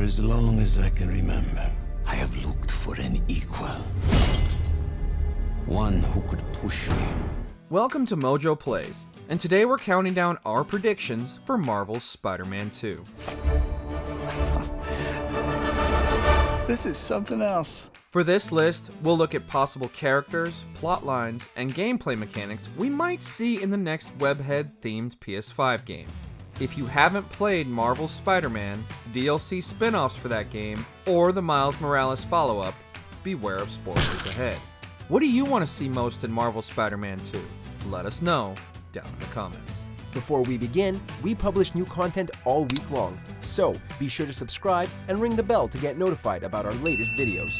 as long as I can remember, I have looked for an equal. One who could push me. Welcome to MojoPlays, and today we're counting down our predictions for Marvel's Spider-Man 2. This is something else. For this list, we'll look at possible characters, plot lines, and gameplay mechanics we might see in the next webhead-themed PS5 game. If you haven't played Marvel's Spider-Man, DLC spin-offs for that game, or the Miles Morales follow-up, beware of spoilers ahead. What do you want to see most in Marvel's Spider-Man 2? Let us know down in the comments. Before we begin, we publish new content all week long, so be sure to subscribe and ring the bell to get notified about our latest videos.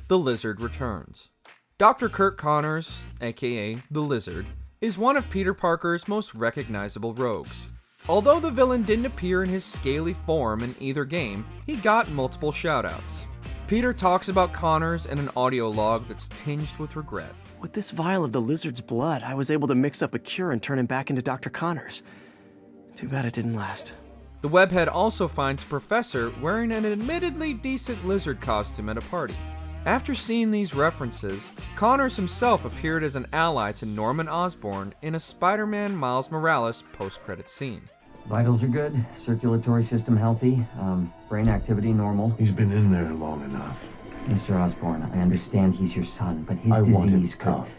The Lizard returns. Dr. Kirk Connors, aka the Lizard, is one of Peter Parker's most recognizable rogues. Although the villain didn't appear in his scaly form in either game, he got multiple shoutouts. Peter talks about Connors in an audio log that's tinged with regret. With this vial of the Lizard's blood, I was able to mix up a cure and turn him back into Dr. Connors. Too bad it didn't last. The webhead also finds Professor wearing an admittedly decent lizard costume at a party. After seeing these references, Connors himself appeared as an ally to Norman Osborn in a Spider-Man Miles Morales post-credit scene. Vitals are good, circulatory system healthy, brain activity normal. He's been in there long enough. Mr. Osborn, I understand he's your son, but his I want him disease could... tough,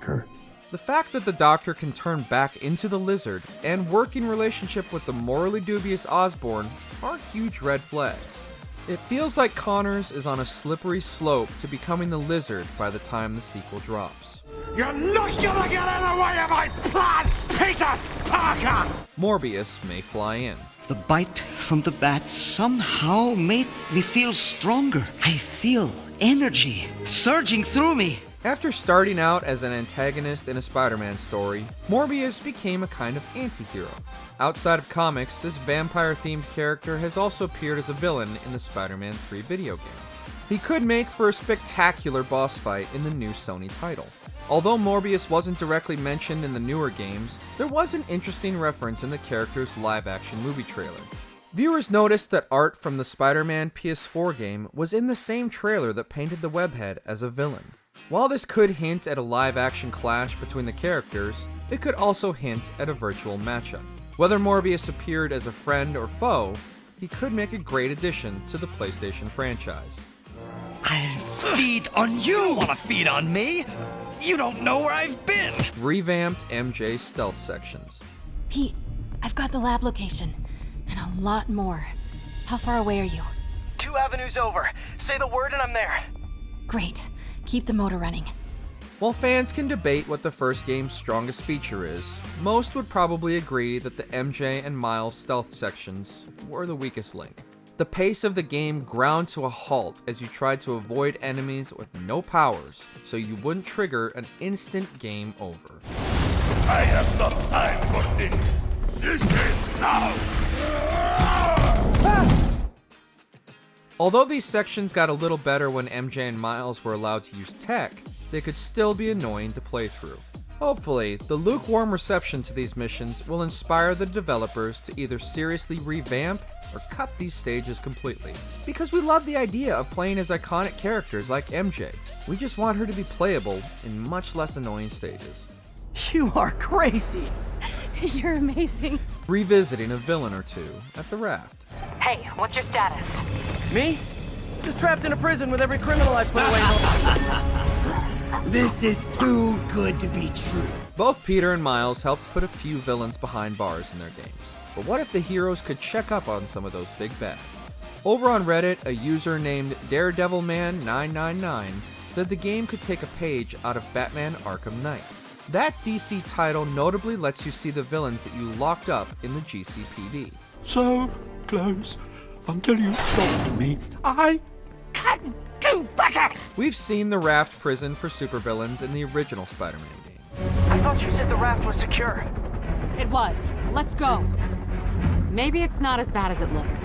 Kurt. The fact that the Doctor can turn back into the Lizard and work in relationship with the morally dubious Osborn are huge red flags. It feels like Connors is on a slippery slope to becoming the Lizard by the time the sequel drops. You're not gonna get in the way of my plan, Peter Parker! Morbius may fly in. The bite from the bat somehow made me feel stronger. I feel energy surging through me. After starting out as an antagonist in a Spider-Man story, Morbius became a kind of anti-hero. Outside of comics, this vampire-themed character has also appeared as a villain in the Spider-Man 3 video game. He could make for a spectacular boss fight in the new Sony title. Although Morbius wasn't directly mentioned in the newer games, there was an interesting reference in the character's live-action movie trailer. Viewers noticed that art from the Spider-Man PS4 game was in the same trailer that painted the webhead as a villain. While this could hint at a live-action clash between the characters, it could also hint at a virtual matchup. Whether Morbius appeared as a friend or foe, he could make a great addition to the PlayStation franchise. I'll feed on you. You don't want to feed on me. You don't know where I've been. Revamped MJ stealth sections. Pete, I've got the lab location, and a lot more. How far away are you? 2 avenues over. Say the word and I'm there. Great. Keep the motor running. While fans can debate what the first game's strongest feature is, most would probably agree that the MJ and Miles stealth sections were the weakest link. The pace of the game ground to a halt as you tried to avoid enemies with no powers, so you wouldn't trigger an instant game over. I have not time for this. This is now! Although these sections got a little better when MJ and Miles were allowed to use tech, they could still be annoying to play through. Hopefully, the lukewarm reception to these missions will inspire the developers to either seriously revamp or cut these stages completely. Because we love the idea of playing as iconic characters like MJ. We just want her to be playable in much less annoying stages. You are crazy. You're amazing. Revisiting a villain or two at the raft. Hey, what's your status? Me? Just trapped in a prison with every criminal I've put away. This is too good to be true. Both Peter and Miles helped put a few villains behind bars in their games. But what if the heroes could check up on some of those big bads? Over on Reddit, a user named DaredevilMan999 said the game could take a page out of Batman Arkham Knight. That DC title notably lets you see the villains that you locked up in the GCPD. So close until you stopped me. I can do better. We've seen the raft prison for supervillains in the original Spider-Man game. I thought you said the raft was secure. It was. Let's go. Maybe it's not as bad as it looks.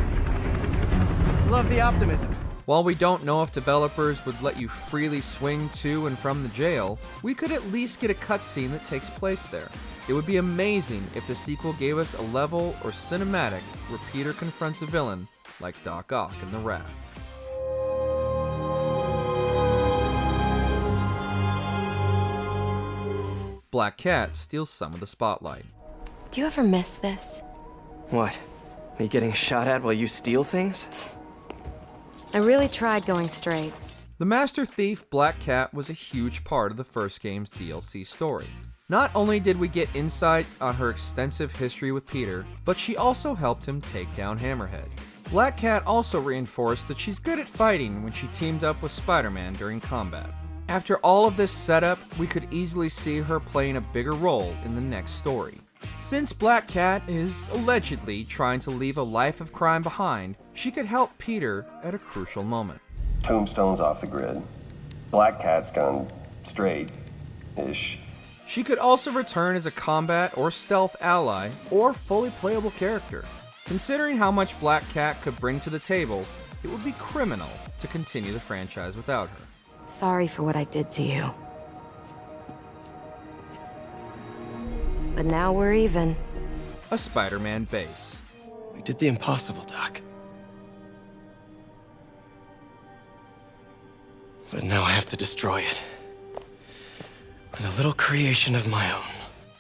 Love the optimism. While we don't know if developers would let you freely swing to and from the jail, we could at least get a cutscene that takes place there. It would be amazing if the sequel gave us a level or cinematic where Peter confronts a villain like Doc Ock in The Raft. Black Cat steals some of the spotlight. Do you ever miss this? What? Are you getting shot at while you steal things? I really tried going straight. The Master Thief Black Cat was a huge part of the first game's DLC story. Not only did we get insight on her extensive history with Peter, but she also helped him take down Hammerhead. Black Cat also reinforced that she's good at fighting when she teamed up with Spider-Man during combat. After all of this setup, we could easily see her playing a bigger role in the next story. Since Black Cat is allegedly trying to leave a life of crime behind, she could help Peter at a crucial moment. Tombstone's off the grid. Black Cat's gone straight-ish. She could also return as a combat or stealth ally, or fully playable character. Considering how much Black Cat could bring to the table, it would be criminal to continue the franchise without her. Sorry for what I did to you. But now we're even. A Spider-Man base. We did the impossible, Doc. But now I have to destroy it. With a little creation of my own.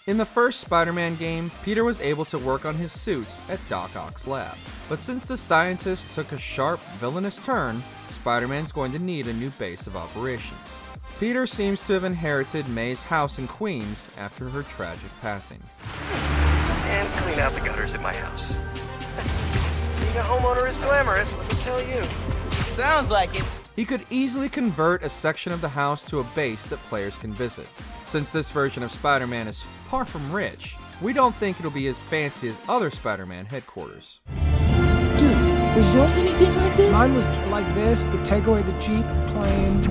In the first Spider-Man game, Peter was able to work on his suits at Doc Ock's lab. But since the scientist took a sharp, villainous turn, Spider-Man's going to need a new base of operations. Peter seems to have inherited May's house in Queens after her tragic passing. And clean out the gutters at my house. Being a homeowner is glamorous, let me tell you. Sounds like it. He could easily convert a section of the house to a base that players can visit. Since this version of Spider-Man is far from rich, we don't think it'll be as fancy as other Spider-Man headquarters. Dude, was yours anything like this? Mine was like this, but take away the Jeep, plane,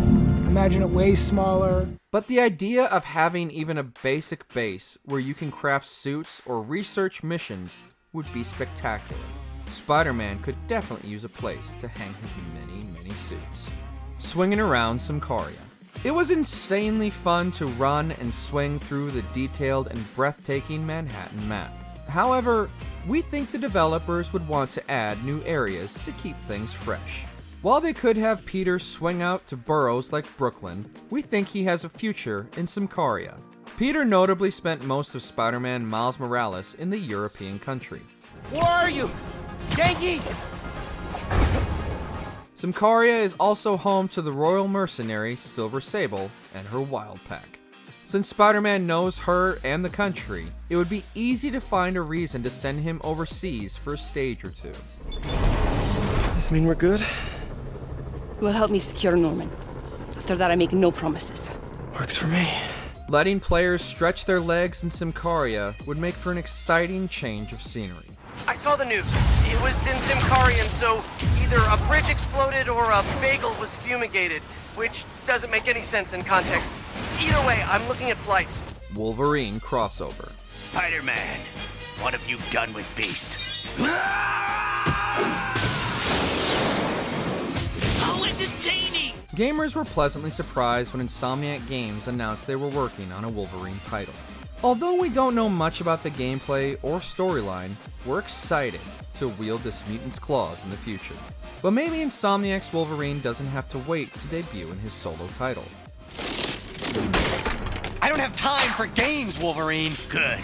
imagine it way smaller. But the idea of having even a basic base where you can craft suits or research missions would be spectacular. Spider-Man could definitely use a place to hang his many suits. Swinging around Symkaria. It was insanely fun to run and swing through the detailed and breathtaking Manhattan map. However, we think the developers would want to add new areas to keep things fresh. While they could have Peter swing out to boroughs like Brooklyn, we think he has a future in Symkaria. Peter notably spent most of Spider-Man Miles Morales in the European country. Where are you? Yankee! Symkaria is also home to the royal mercenary Silver Sable and her wild pack. Since Spider-Man knows her and the country, it would be easy to find a reason to send him overseas for a stage or two. Does this mean we're good? You will help me secure Norman. After that, I make no promises. Works for me. Letting players stretch their legs in Symkaria would make for an exciting change of scenery. I saw the news. It was in Symkarian, so either a bridge exploded or a bagel was fumigated, which doesn't make any sense in context. Either way, I'm looking at flights. Wolverine crossover. Spider-Man, what have you done with Beast? How entertaining! Gamers were pleasantly surprised when Insomniac Games announced they were working on a Wolverine title. Although we don't know much about the gameplay or storyline, we're excited to wield this mutant's claws in the future. But maybe Insomniac's Wolverine doesn't have to wait to debut in his solo title. I don't have time for games, Wolverine. Good,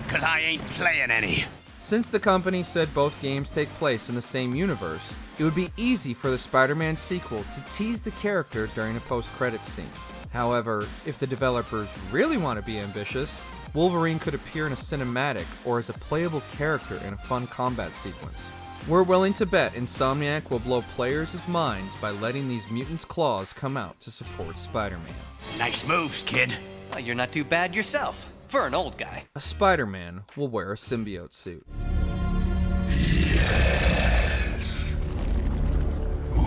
because I ain't playing any. Since the company said both games take place in the same universe, it would be easy for the Spider-Man sequel to tease the character during a post-credits scene. However, if the developers really want to be ambitious, Wolverine could appear in a cinematic or as a playable character in a fun combat sequence. We're willing to bet Insomniac will blow players' minds by letting these mutants' claws come out to support Spider-Man. Nice moves, kid. Well, you're not too bad yourself, for an old guy. A Spider-Man will wear a symbiote suit. Yes.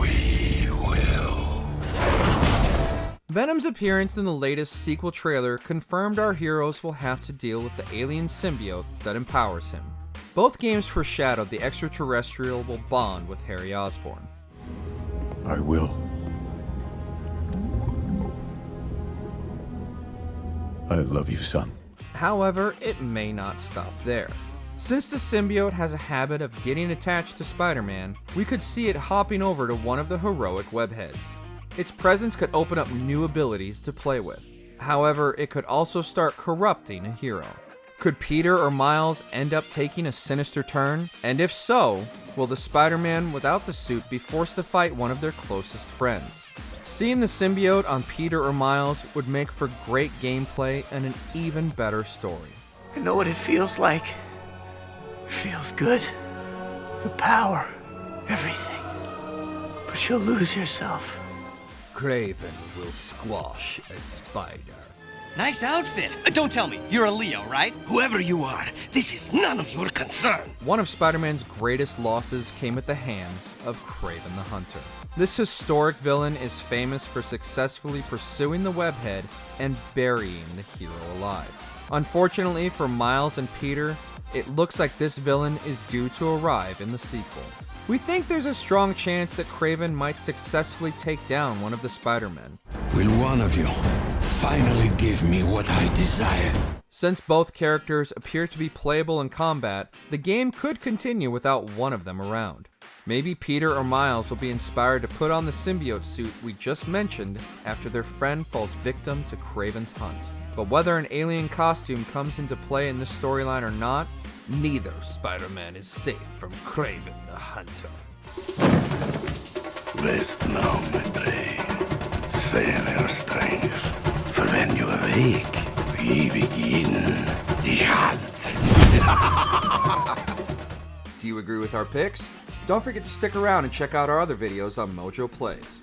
We will. Venom's appearance in the latest sequel trailer confirmed our heroes will have to deal with the alien symbiote that empowers him. Both games foreshadowed the extraterrestrial will bond with Harry Osborn. I will. I love you, son. However, it may not stop there. Since the symbiote has a habit of getting attached to Spider-Man, we could see it hopping over to one of the heroic webheads. Its presence could open up new abilities to play with. However, it could also start corrupting a hero. Could Peter or Miles end up taking a sinister turn? And if so, will the Spider-Man without the suit be forced to fight one of their closest friends? Seeing the symbiote on Peter or Miles would make for great gameplay and an even better story. I know what it feels like. It feels good. The power, everything. But you'll lose yourself. Kraven will squash a spider. Nice outfit. Don't tell me, you're a Leo, right? Whoever you are, this is none of your concern. One of Spider-Man's greatest losses came at the hands of Kraven the Hunter. This historic villain is famous for successfully pursuing the webhead and burying the hero alive. Unfortunately for Miles and Peter, it looks like this villain is due to arrive in the sequel. We think there's a strong chance that Kraven might successfully take down one of the Spider-Men. Will one of you finally give me what I desire? Since both characters appear to be playable in combat, the game could continue without one of them around. Maybe Peter or Miles will be inspired to put on the symbiote suit we just mentioned after their friend falls victim to Kraven's hunt. But whether an alien costume comes into play in this storyline or not, neither Spider-Man is safe from Kraven the Hunter. Rest now, my brain. Save your strength. For when you awake, we begin the hunt. Do you agree with our picks? Don't forget to stick around and check out our other videos on MojoPlays.